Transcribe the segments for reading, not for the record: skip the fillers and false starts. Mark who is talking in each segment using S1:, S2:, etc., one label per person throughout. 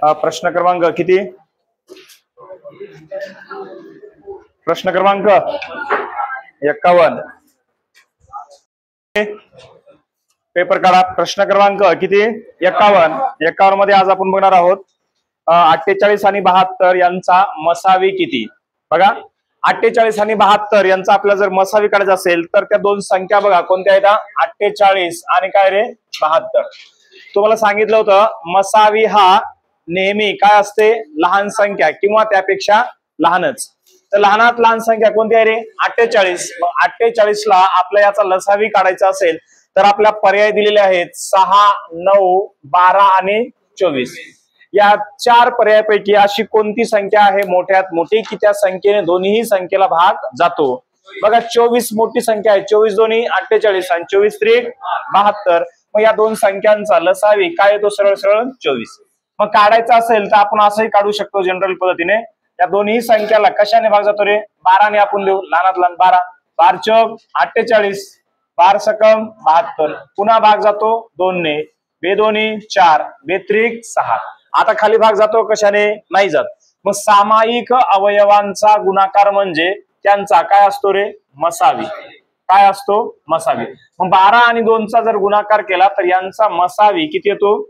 S1: प्रश्न क्रमांक किती? प्रश्न क्रमांक 51. पेपर काढा. प्रश्न क्रमांक किती? 51. 51 मध्ये आज आपण बघणार आहोत 48 आणि 72 यांचा मसावी किती. बघा 48 आणि 72 यांचा आपल्याला जर मसावी काढायचा असेल तर त्या दोन संख्या बघा कोणत्या आहेत? 48 आणि काय रे 72. तुम्हाला सांगितलं होतं मसावी हा नेहमी काय असते? लहान संख्या किंवा त्यापेक्षा लहानच. तर लहानात लहान संख्या कोणती आहे रे? 48. मग 48 ला आपल्या याचा लसावी काढायचा असेल तर आपल्या पर्याय दिलेले आहेत 6, 9, 12 आणि 24. या चार पर्यायापैकी अशी कोणती संख्या आहे मोठ्यात मोठी की त्या संख्येने दोन्ही संख्येला भाग जातो? बघा 24 मोठी संख्या आहे. 24 दोन्ही 48 आणि 24 त्रिक 72. मग या दोन संख्यांचा लसावी काय येतो? सरळ सरळ 24. मग काढायचं असेल तर आपण असंही काढू शकतो जनरल पद्धतीने. या दोन्ही संख्याला कशाने भाग जातो रे? 12 ने आपण देऊ. लहानात लहान 12. 12 चौक 48. 12 सकम 72. पुन्हा भाग जातो 2 ने. 2 दोन्ही 4. 2 त्रिक 6. आता खाली भाग जातो कशाने? नाही जात. मग सामायिक अवयवांचा गुणाकार म्हणजे त्यांचा काय असतो रे? मसावी. काय असतो? मसावी. मग 12 आणि 2चा जर गुणाकार केला तर यांचा मसावी किती येतो?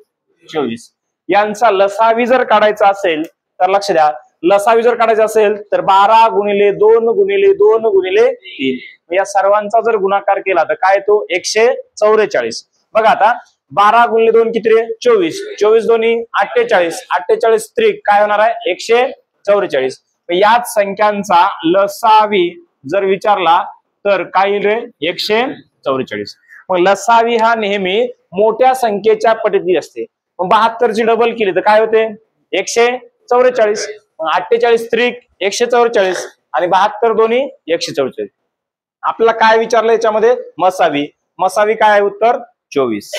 S1: 24. यांचा लसावी जर काढायचा असेल तर लक्ष द्या, लसावी जर काढायचा असेल तर 12 गुणिले 2 गुणिले 2 गुणिले 3. या सर्वांचा जर गुणाकार केला तर काय येतो? 144. बघा आता 12 गुणिले 2 किती रे? 24. 24 दोन्ही 48. 48 त्रिक काय होणार आहे? 144. याच संख्यांचा लसावी जर विचारला तर काय रे? 144. मग लसावी हा नेहमी मोठ्या संख्येच्या पटीत असते. मग 72 ची डबल केली तर काय होते? 144. 48 त्रिक 144 आणि 72 दोन्ही 144. आपल्याला काय विचारलं याच्यामध्ये? मसावी. मसावी काय आहे? उत्तर 24.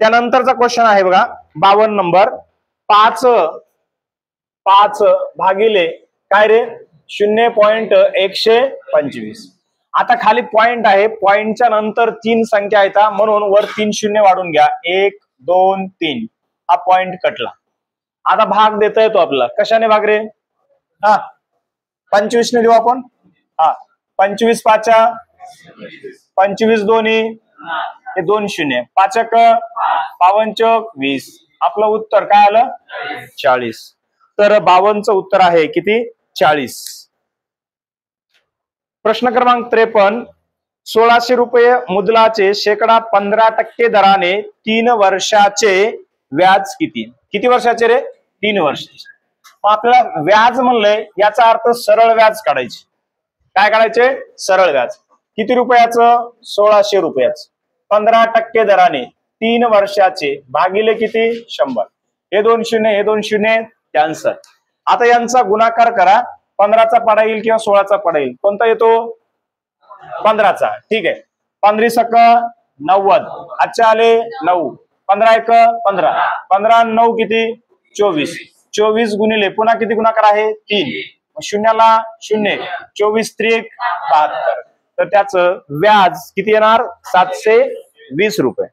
S1: त्यानंतरचा क्वेश्चन आहे बघा 52 नंबर. 5 भागिले काय रे? 0.125. आता खाली पॉइंट आहे. पॉइंटच्या नंतर 3 संख्या आहेत म्हणून वर 3 शून्य वाढून घ्या. 1, 2, 3. हा पॉइंट कटला. आता भाग देता येतो आपल्याला. कशाने भाग रे? 25 ने देऊ आपण. 25 पाचा 25 दोन्ही हे 2 शून्य. 5 52 चौक 20. आपलं उत्तर काय आलं? 40. तर 52चं उत्तर आहे किती? 40. प्रश्न क्रमांक 53. 1600 रुपये मुद्दलाचे शेकडा 15% दराने 3 वर्षाचे व्याज किती? किती वर्षाचे रे? 3 वर्षाचे. आपल्याला व्याज म्हणलंय याचा अर्थ सरळ व्याज काढायचे. काय काढायचे? सरळ व्याज. किती रुपयाचं? 1600 रुपयाचं. 15% दराने 3 वर्षाचे भागिले किती? 100. हे 2 शून्य हे 2 शून्य कॅन्सल. आता यांचा गुणाकार करा. 15चा पाडा येईल किंवा 16चा पाडा येईल. कोणता येतो? 15चा. ठीक आहे. 15 सक 90. अच्छा आले 9. 15 1 15. 15 9 किती? 24. 24 गुणिले पुन्हा किती गुणाकार आहे? 3. शून्याला 0. 24 त्रिक 72. तर त्याचं व्याज किती येणार? 720 रुपये.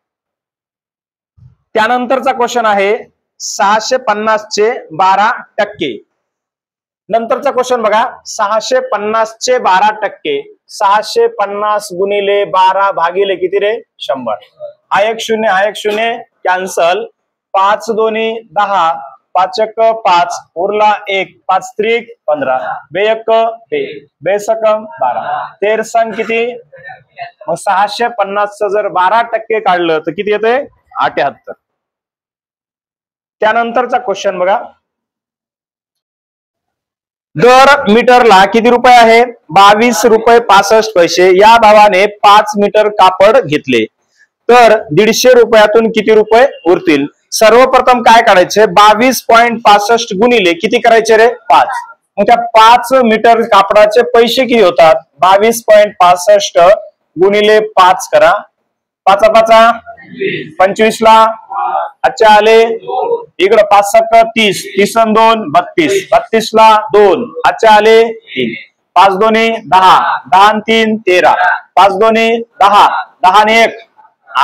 S1: त्यानंतरचा क्वेश्चन आहे 650 चे 12%. नंतरचा क्वेश्चन बघा 650 चे 12%. 650 गुणिले 12 भागिले किती रे? 100. हा एक शून्य हा एक शून्य कॅन्सल. 5 दोन्ही 10. 5 1 5. उरला 1. 5 त्रिक 15. 2 1 2. 2 सकम 12. 13 संग किती? मग 650 जर 12% काढलं तर किती येते? 78. त्यानंतरचा क्वेश्चन बघा. दर मीटरला किती रुपये आहे? 22 रुपये 65 पैसे. या भावाने 5 मीटर कापड घेतले तर 150 रुपयातून किती रुपये उरतील? सर्वप्रथम काय काढायचे? 22.65 गुणिले किती करायचे रे? 5. मग त्या 5 मीटर कापडाचे पैसे किती होतात? 22.65 गुणिले 5 करा. 5 5 25 ला. अच्छा आले इकडं 5 7 30. 30 आणि 2 32. 32 ला 2. अच्छा आले 3. 5 दोन्ही 10. 10 आणि 3 13. 5 दोन्ही 10. 10 आणि 1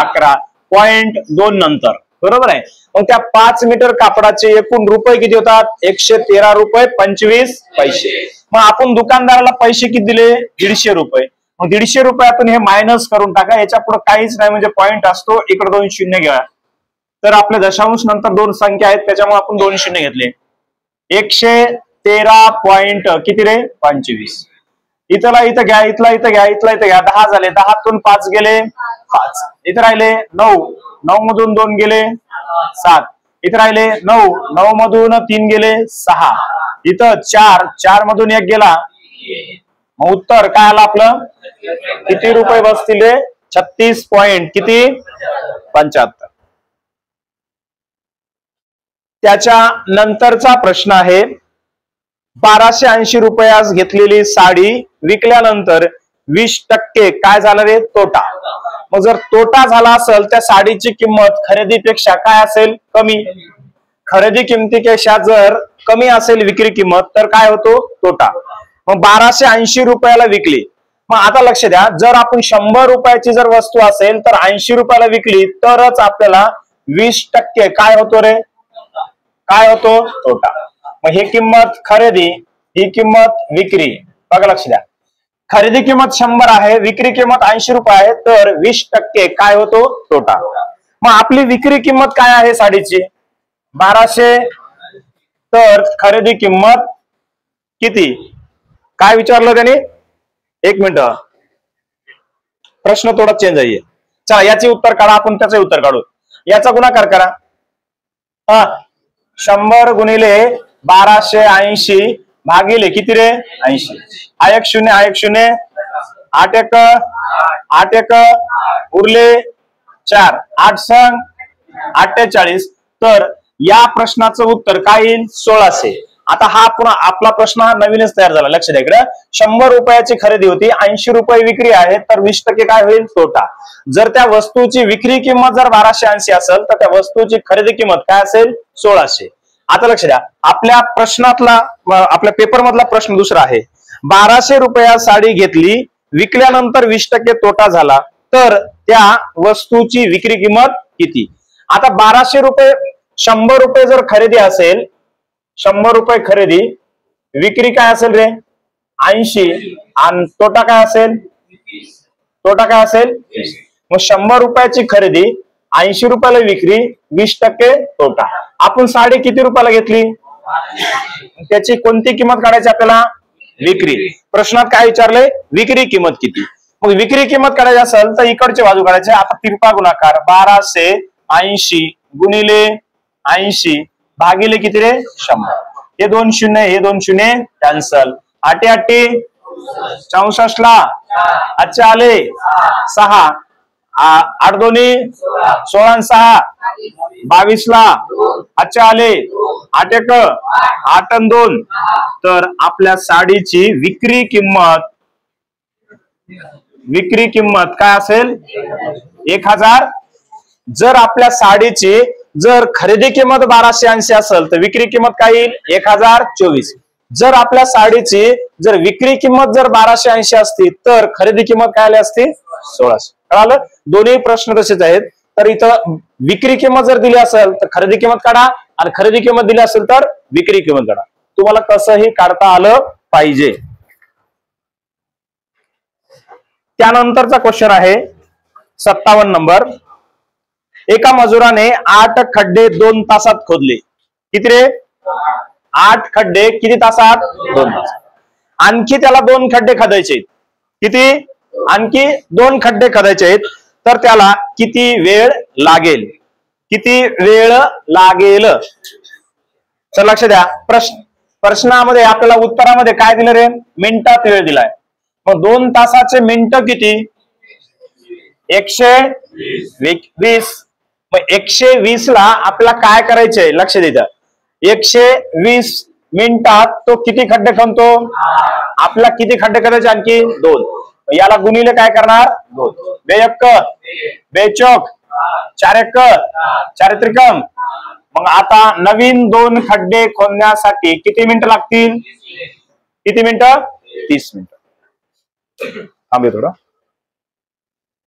S1: 11. पॉइंट 2 नंतर बरोबर आहे. मग त्या 5 मीटर कापडाचे एकूण रुपये किती होतात? 113 रुपये 25 पैसे. मग आपण दुकानदाराला पैसे किती दिले? 150 रुपये. मग 150 रुपयातून हे मायनस करून टाका. याच्या पुढे काहीच नाही, म्हणजे पॉईंट असतो, इकडे 2 शून्य घ्या. तर आपले दशांश नंतर 2 संख्या आहेत, त्याच्यामुळे आपण 2 शून्य घेतले. 113 पॉइंट किती रे? 25. इथला इथं घ्या, इथला इथं घ्या, इथला इथं घ्या. 10 झाले. 10तून 5 गेले 5. इथं राहिले 9. 9 मधून 2 गेले 7. इथं राहिले 9. 9 मधून 3 गेले 6. इथं 4. 4 मधून 1 गेला. मग उत्तर काय आलं आपलं? किती रुपये बसतील? 36 पॉइंट किती? 75. त्याच्या नंतरचा प्रश्न आहे, 1280 रुपयास घेतलेली साडी विकल्यानंतर 20% काय झालं रे? तोटा. मग जर तोटा झाला असेल, त्या साडीची किंमत खरेदीपेक्षा काय असेल? कमी. खरेदी किमतीपेक्षा जर कमी असेल विक्री किंमत, तर काय होतो? तोटा. मग 1280 रुपयाला विकली. मग आता लक्ष द्या, जर आपण 100 रुपयाची जर वस्तू असेल तर 80 रुपयाला विकली, तरच आपल्याला 20% काय होतो रे? काय होतो? तोटा. मग ही किंमत खरेदी, ही किंमत विक्री. बघा लक्ष द्या, खरेदी किंमत 100 आहे, विक्री किंमत 80 रुपये आहे, तर 20% काय होतो? तोटा. मग आपली विक्री किंमत काय आहे साडीची? 1200. तर खरेदी किंमत किती? काय विचारलं त्याने? एक मिनिट, प्रश्न थोडा चेंज आहे. चला याचे उत्तर काढा, आपण त्याचे उत्तर काढू. याचा गुणाकार करा. 100 गुणिले 1280 भागिले किती रे? 80. हा 1 0, हा 1 0, 8 1 8 1 उरले 4, 8 संग 48. तर या प्रश्नाचं उत्तर काय येईल? 1600. आता हा पुन्हा आपला प्रश्न नवीनच तयार झाला. लक्ष द्या इकडे, 100 रुपयाची खरेदी होती, 80 रुपये विक्री आहे, तर 20% काय होईल? तोटा. जर त्या वस्तूची विक्री किंमत जर 1280 असेल, तर त्या वस्तूची खरेदी किंमत काय असेल? 1600. आता लक्ष द्या, आपल्या प्रश्नातला, आपल्या पेपर मधला प्रश्न दुसरा आहे. 1200 रुपया साडी घेतली, विकल्यानंतर 20% तोटा झाला, तर त्या वस्तूची विक्री किंमत किती? आता 1200 रुपये, 100 रुपये जर खरेदी असेल, 100 रुपये खरेदी, विक्री काय असेल रे? 80, आणि तोटा काय असेल? तोटा काय असेल? मग 100 रुपयाची खरेदी, 80 रुपयाला विक्री, 20% तोटा. आपण साडी किती रुपयाला घेतली? त्याची कोणती किंमत काढायची आपल्याला? विक्री. प्रश्नात काय विचारले? विक्री किंमत किती. मग विक्री किंमत काढायची असेल तर इकडची बाजू काढायची. आता तिरपा गुणाकार, 1280 गुणिले 80 भागिले किती रे? 100. हे 2 शून्य, हे 2 शून्य कॅन्सल. 8 8 64 ला अच्छा आले 6, 8 दोन्ही 16 6 22 ला अच्छा आले 8 1 8 आणि 2. तर आपल्या साडीची विक्री किंमत काय असेल? 1000. जर आपल्या साडीची जर खरेदी किंमत 1280 असेल, तर विक्री किंमत काय येईल? 1024. जर आपल्या साडीची जर विक्री किंमत जर 1280 असती, तर खरेदी किंमत काय आली असती? 1600. कळालं? दोन्ही प्रश्न तसेच आहेत. तर इथं विक्री किंमत जर दिली असेल तर खरेदी किंमत काढा, आणि खरेदी किंमत दिली असेल तर विक्री किंमत काढा. तुम्हाला कसंही काढता आलं पाहिजे. त्यानंतरचा क्वेश्चन आहे 57 नंबर. एका मजुराने 8 खड्डे 2 तासात खोदले. किती रे? 8 खड्डे किती तासात? 2 तासात. आणखी त्याला 2 खड्डे खोदायचे. किती? आणखी 2 खड्डे खोदायचे आहेत, तर त्याला किती वेळ लागेल? किती वेळ लागेल? तर लक्ष द्या, प्रश्नामध्ये आपल्याला उत्तरामध्ये काय दिलं रे? मिनिटात वेळ दिलाय. मग 2 तासाचे मिनिट किती? 120. मग 120 ला आपल्याला काय करायचंय? लक्ष द्या, 120 मिनिटात तो किती खड्डे खणतो? आपल्याला किती खड्डे करायचे? आणखी 2. याला गुणिले काय करणार? 2. 2 1 2 चौक 4 1 4 त्रिकम. मग आता नवीन 2 खड्डे खोदण्यासाठी किती मिनिटं लागतील? किती मिनिटं? 30 मिनिटं. थांबे थोडं.